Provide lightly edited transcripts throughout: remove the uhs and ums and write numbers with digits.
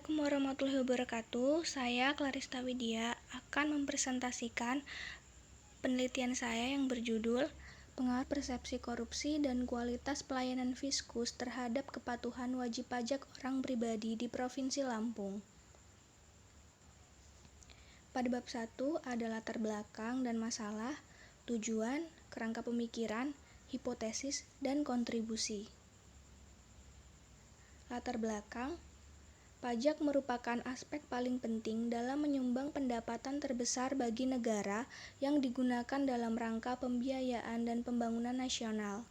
Assalamualaikum warahmatullahi wabarakatuh. Saya Clarista Widya akan mempresentasikan penelitian saya yang berjudul Pengaruh Persepsi Korupsi dan Kualitas Pelayanan Fiskus terhadap Kepatuhan Wajib Pajak Orang Pribadi di Provinsi Lampung. Pada bab 1 ada latar belakang dan masalah, tujuan, kerangka pemikiran, hipotesis, dan kontribusi. Latar belakang. Pajak merupakan aspek paling penting dalam menyumbang pendapatan terbesar bagi negara yang digunakan dalam rangka pembiayaan dan pembangunan nasional.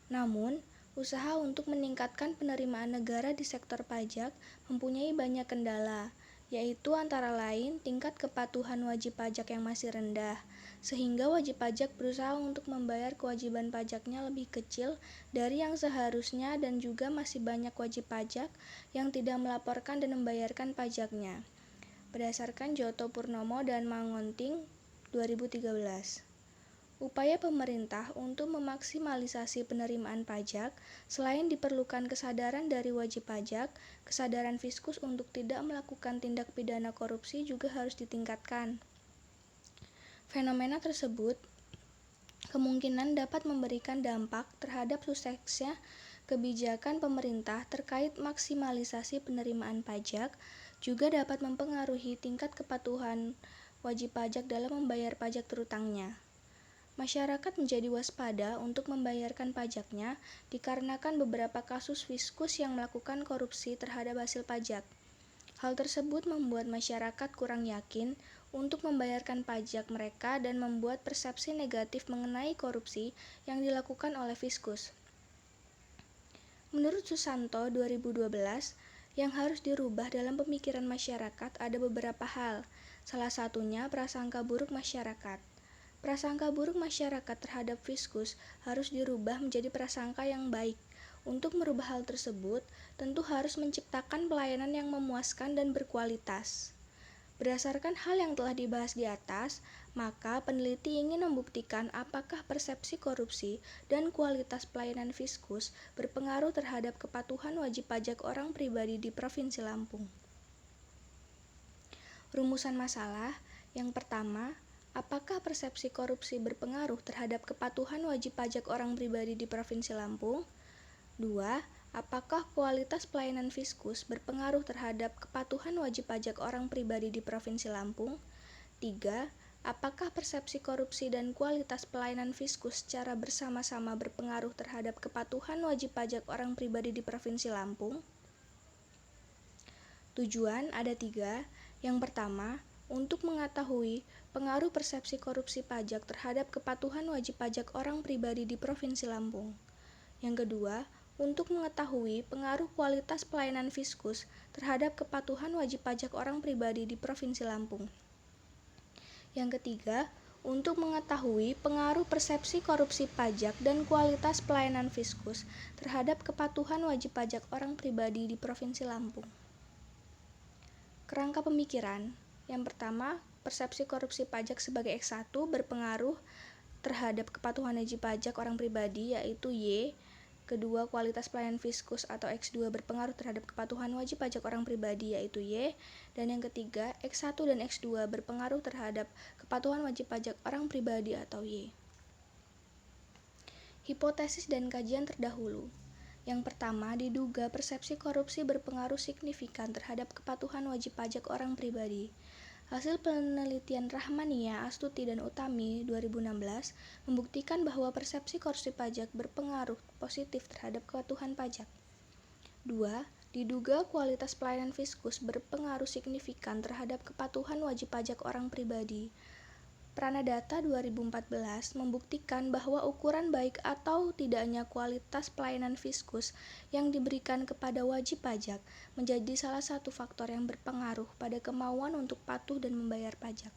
Namun, usaha untuk meningkatkan penerimaan negara di sektor pajak mempunyai banyak kendala, yaitu antara lain tingkat kepatuhan wajib pajak yang masih rendah, sehingga wajib pajak berusaha untuk membayar kewajiban pajaknya lebih kecil dari yang seharusnya dan juga masih banyak wajib pajak yang tidak melaporkan dan membayarkan pajaknya. Berdasarkan Joto Purnomo dan Mangonting 2013. Upaya pemerintah untuk memaksimalisasi penerimaan pajak, selain diperlukan kesadaran dari wajib pajak, kesadaran fiskus untuk tidak melakukan tindak pidana korupsi juga harus ditingkatkan. Fenomena tersebut kemungkinan dapat memberikan dampak terhadap suksesnya kebijakan pemerintah terkait maksimalisasi penerimaan pajak, juga dapat mempengaruhi tingkat kepatuhan wajib pajak dalam membayar pajak terutangnya. Masyarakat menjadi waspada untuk membayarkan pajaknya dikarenakan beberapa kasus fiskus yang melakukan korupsi terhadap hasil pajak. Hal tersebut membuat masyarakat kurang yakin untuk membayarkan pajak mereka dan membuat persepsi negatif mengenai korupsi yang dilakukan oleh fiskus. Menurut Susanto 2012, yang harus dirubah dalam pemikiran masyarakat ada beberapa hal, salah satunya prasangka buruk masyarakat. Prasangka buruk masyarakat terhadap fiskus harus dirubah menjadi prasangka yang baik. Untuk merubah hal tersebut, tentu harus menciptakan pelayanan yang memuaskan dan berkualitas. Berdasarkan hal yang telah dibahas di atas, maka peneliti ingin membuktikan apakah persepsi korupsi dan kualitas pelayanan fiskus berpengaruh terhadap kepatuhan wajib pajak orang pribadi di Provinsi Lampung. Rumusan masalah yang pertama, apakah persepsi korupsi berpengaruh terhadap kepatuhan wajib pajak orang pribadi di Provinsi Lampung? 2. Apakah kualitas pelayanan fiskus berpengaruh terhadap kepatuhan wajib pajak orang pribadi di Provinsi Lampung? 3. Apakah persepsi korupsi dan kualitas pelayanan fiskus secara bersama-sama berpengaruh terhadap kepatuhan wajib pajak orang pribadi di Provinsi Lampung? Tujuan ada 3. Yang pertama, untuk mengetahui pengaruh persepsi korupsi pajak terhadap kepatuhan wajib pajak orang pribadi di Provinsi Lampung. Yang kedua, untuk mengetahui pengaruh kualitas pelayanan fiskus terhadap kepatuhan wajib pajak orang pribadi di Provinsi Lampung. Yang ketiga, untuk mengetahui pengaruh persepsi korupsi pajak dan kualitas pelayanan fiskus terhadap kepatuhan wajib pajak orang pribadi di Provinsi Lampung. Kerangka pemikiran. Yang pertama, persepsi korupsi pajak sebagai X1 berpengaruh terhadap kepatuhan wajib pajak orang pribadi yaitu Y. Kedua, kualitas pelayanan fiskus atau X2 berpengaruh terhadap kepatuhan wajib pajak orang pribadi yaitu Y. Dan yang ketiga, X1 dan X2 berpengaruh terhadap kepatuhan wajib pajak orang pribadi atau Y. Hipotesis dan kajian terdahulu. Yang pertama, diduga persepsi korupsi berpengaruh signifikan terhadap kepatuhan wajib pajak orang pribadi. Hasil penelitian Rahmania, Astuti, dan Utami 2016 membuktikan bahwa persepsi korupsi pajak berpengaruh positif terhadap kepatuhan pajak. 2. Diduga kualitas pelayanan fiskus berpengaruh signifikan terhadap kepatuhan wajib pajak orang pribadi. Pranadata 2014 membuktikan bahwa ukuran baik atau tidaknya kualitas pelayanan fiskus yang diberikan kepada wajib pajak menjadi salah satu faktor yang berpengaruh pada kemauan untuk patuh dan membayar pajak.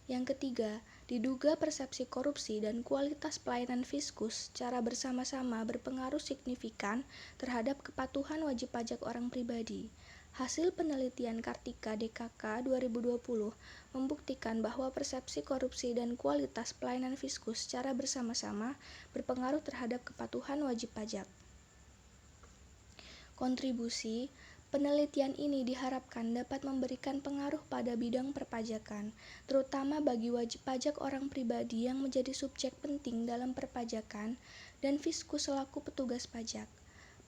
Yang ketiga, diduga persepsi korupsi dan kualitas pelayanan fiskus secara bersama-sama berpengaruh signifikan terhadap kepatuhan wajib pajak orang pribadi. Hasil penelitian Kartika DKK 2020 membuktikan bahwa persepsi korupsi dan kualitas pelayanan fiskus secara bersama-sama berpengaruh terhadap kepatuhan wajib pajak. Kontribusi. Penelitian ini diharapkan dapat memberikan pengaruh pada bidang perpajakan, terutama bagi wajib pajak orang pribadi yang menjadi subjek penting dalam perpajakan dan Fiskus selaku petugas pajak.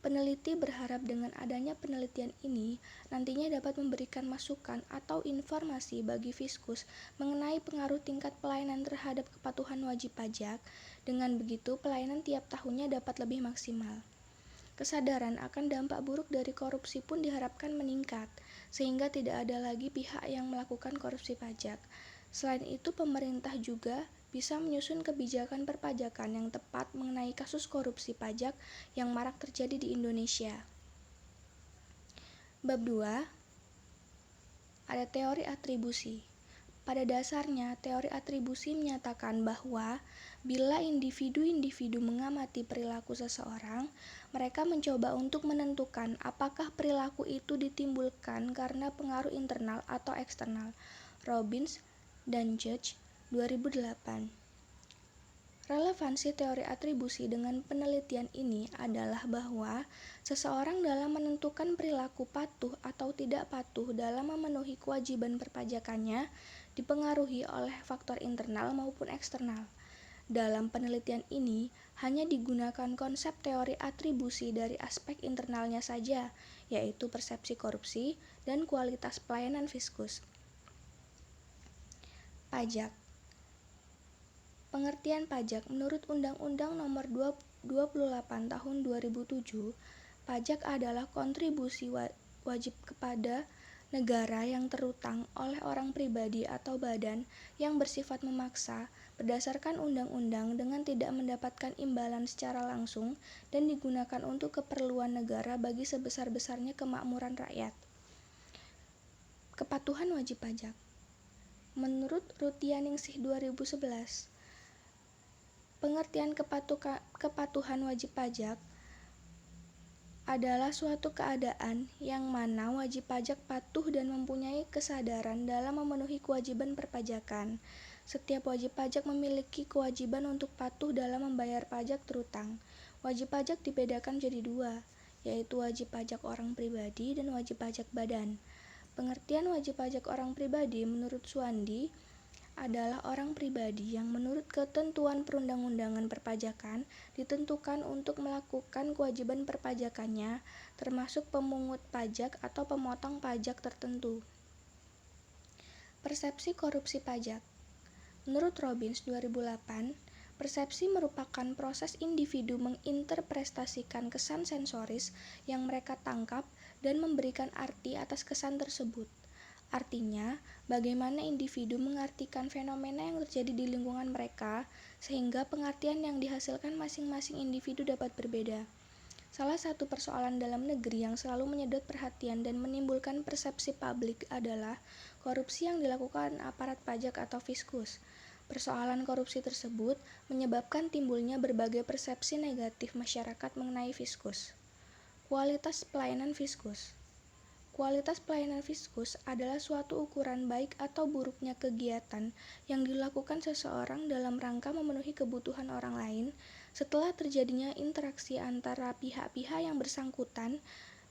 Peneliti berharap dengan adanya penelitian ini nantinya dapat memberikan masukan atau informasi bagi Fiskus mengenai pengaruh tingkat pelayanan terhadap kepatuhan wajib pajak. Dengan begitu, pelayanan tiap tahunnya dapat lebih maksimal. Kesadaran akan dampak buruk dari korupsi pun diharapkan meningkat, sehingga tidak ada lagi pihak yang melakukan korupsi pajak. Selain itu, pemerintah juga bisa menyusun kebijakan perpajakan yang tepat mengenai kasus korupsi pajak yang marak terjadi di Indonesia. Bab 2. Ada teori atribusi. Pada dasarnya, teori atribusi menyatakan bahwa bila individu-individu mengamati perilaku seseorang, mereka mencoba untuk menentukan apakah perilaku itu ditimbulkan karena pengaruh internal atau eksternal. Robbins dan Judge, 2008. Relevansi teori atribusi dengan penelitian ini adalah bahwa seseorang dalam menentukan perilaku patuh atau tidak patuh dalam memenuhi kewajiban perpajakannya dipengaruhi oleh faktor internal maupun eksternal. Dalam penelitian ini hanya digunakan konsep teori atribusi dari aspek internalnya saja, yaitu persepsi korupsi dan kualitas pelayanan Fiskus. Pajak. Pengertian pajak menurut Undang-Undang Nomor 28 Tahun 2007, pajak adalah kontribusi wajib kepada negara yang terutang oleh orang pribadi atau badan yang bersifat memaksa berdasarkan undang-undang dengan tidak mendapatkan imbalan secara langsung dan digunakan untuk keperluan negara bagi sebesar-besarnya kemakmuran rakyat. Kepatuhan wajib pajak. Menurut Rutianingsih 2011, pengertian kepatuhan wajib pajak adalah suatu keadaan yang mana wajib pajak patuh dan mempunyai kesadaran dalam memenuhi kewajiban perpajakan. Setiap wajib pajak memiliki kewajiban untuk patuh dalam membayar pajak terutang. Wajib pajak dibedakan jadi dua, yaitu wajib pajak orang pribadi dan wajib pajak badan. Pengertian wajib pajak orang pribadi menurut Suwandi adalah orang pribadi yang menurut ketentuan perundang-undangan perpajakan ditentukan untuk melakukan kewajiban perpajakannya, termasuk pemungut pajak atau pemotong pajak tertentu. Persepsi korupsi pajak. Menurut Robbins 2008, persepsi merupakan proses individu menginterpretasikan kesan sensoris yang mereka tangkap dan memberikan arti atas kesan tersebut. Artinya, bagaimana individu mengartikan fenomena yang terjadi di lingkungan mereka, sehingga pengertian yang dihasilkan masing-masing individu dapat berbeda. Salah satu persoalan dalam negeri yang selalu menyedot perhatian dan menimbulkan persepsi publik adalah korupsi yang dilakukan aparat pajak atau Fiskus. Persoalan korupsi tersebut menyebabkan timbulnya berbagai persepsi negatif masyarakat mengenai Fiskus. Kualitas pelayanan Fiskus. Kualitas pelayanan Fiskus adalah suatu ukuran baik atau buruknya kegiatan yang dilakukan seseorang dalam rangka memenuhi kebutuhan orang lain setelah terjadinya interaksi antara pihak-pihak yang bersangkutan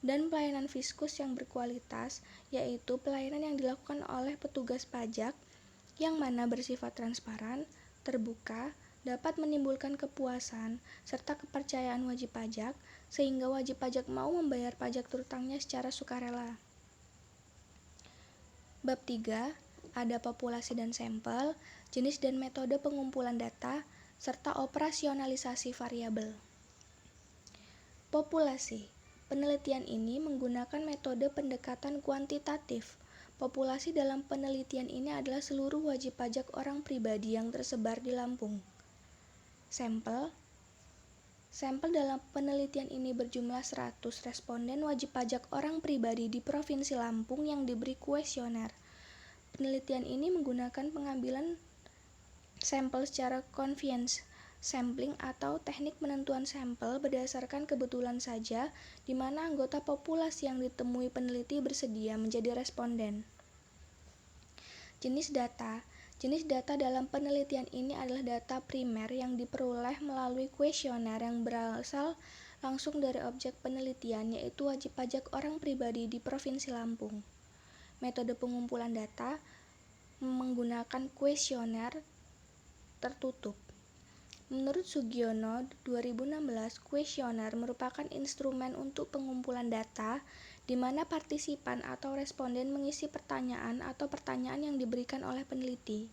dan pelayanan Fiskus yang berkualitas, yaitu pelayanan yang dilakukan oleh petugas pajak yang mana bersifat transparan, terbuka, dapat menimbulkan kepuasan serta kepercayaan wajib pajak, sehingga wajib pajak mau membayar pajak terutangnya secara sukarela. Bab 3, ada populasi dan sampel, jenis dan metode pengumpulan data, serta operasionalisasi variabel. Populasi. Penelitian ini menggunakan metode pendekatan kuantitatif. Populasi dalam penelitian ini adalah seluruh wajib pajak orang pribadi yang tersebar di Lampung. Sampel dalam penelitian ini berjumlah 100 responden wajib pajak orang pribadi di Provinsi Lampung yang diberi kuesioner. Penelitian ini menggunakan pengambilan sampel secara convenience sampling atau teknik penentuan sampel berdasarkan kebetulan saja di mana anggota populasi yang ditemui peneliti bersedia menjadi responden. Jenis data. Jenis data dalam penelitian ini adalah data primer yang diperoleh melalui kuesioner yang berasal langsung dari objek penelitian, yaitu wajib pajak orang pribadi di Provinsi Lampung. Metode pengumpulan data menggunakan kuesioner tertutup. Menurut Sugiono 2016, kuesioner merupakan instrumen untuk pengumpulan data di mana partisipan atau responden mengisi pertanyaan atau pertanyaan yang diberikan oleh peneliti.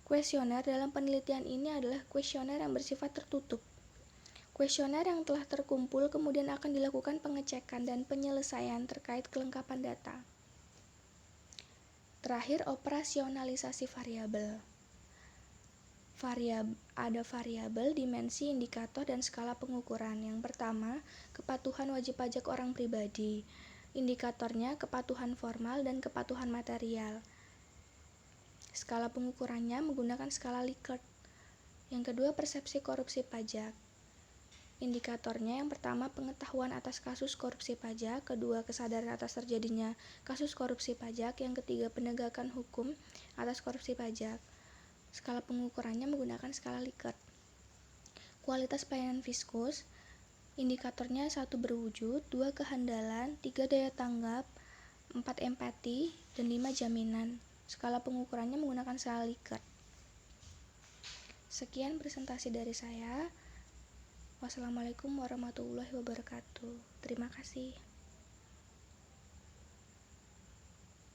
Kuesioner dalam penelitian ini adalah kuesioner yang bersifat tertutup. Kuesioner yang telah terkumpul kemudian akan dilakukan pengecekan dan penyelesaian terkait kelengkapan data. Terakhir, operasionalisasi variabel. Ada variabel, dimensi, indikator, dan skala pengukuran. Yang pertama, kepatuhan wajib pajak orang pribadi. Indikatornya kepatuhan formal dan kepatuhan material. Skala pengukurannya menggunakan skala Likert. Yang kedua, persepsi korupsi pajak. Indikatornya yang pertama, pengetahuan atas kasus korupsi pajak. Kedua, kesadaran atas terjadinya kasus korupsi pajak. Yang ketiga, penegakan hukum atas korupsi pajak. Skala pengukurannya menggunakan skala Likert. Kualitas pelayanan fiskus, indikatornya 1 berwujud, 2 kehandalan, 3 daya tanggap, 4 empati, dan 5 jaminan. Skala pengukurannya menggunakan skala Likert. Sekian presentasi dari saya. Wassalamualaikum warahmatullahi wabarakatuh. Terima kasih.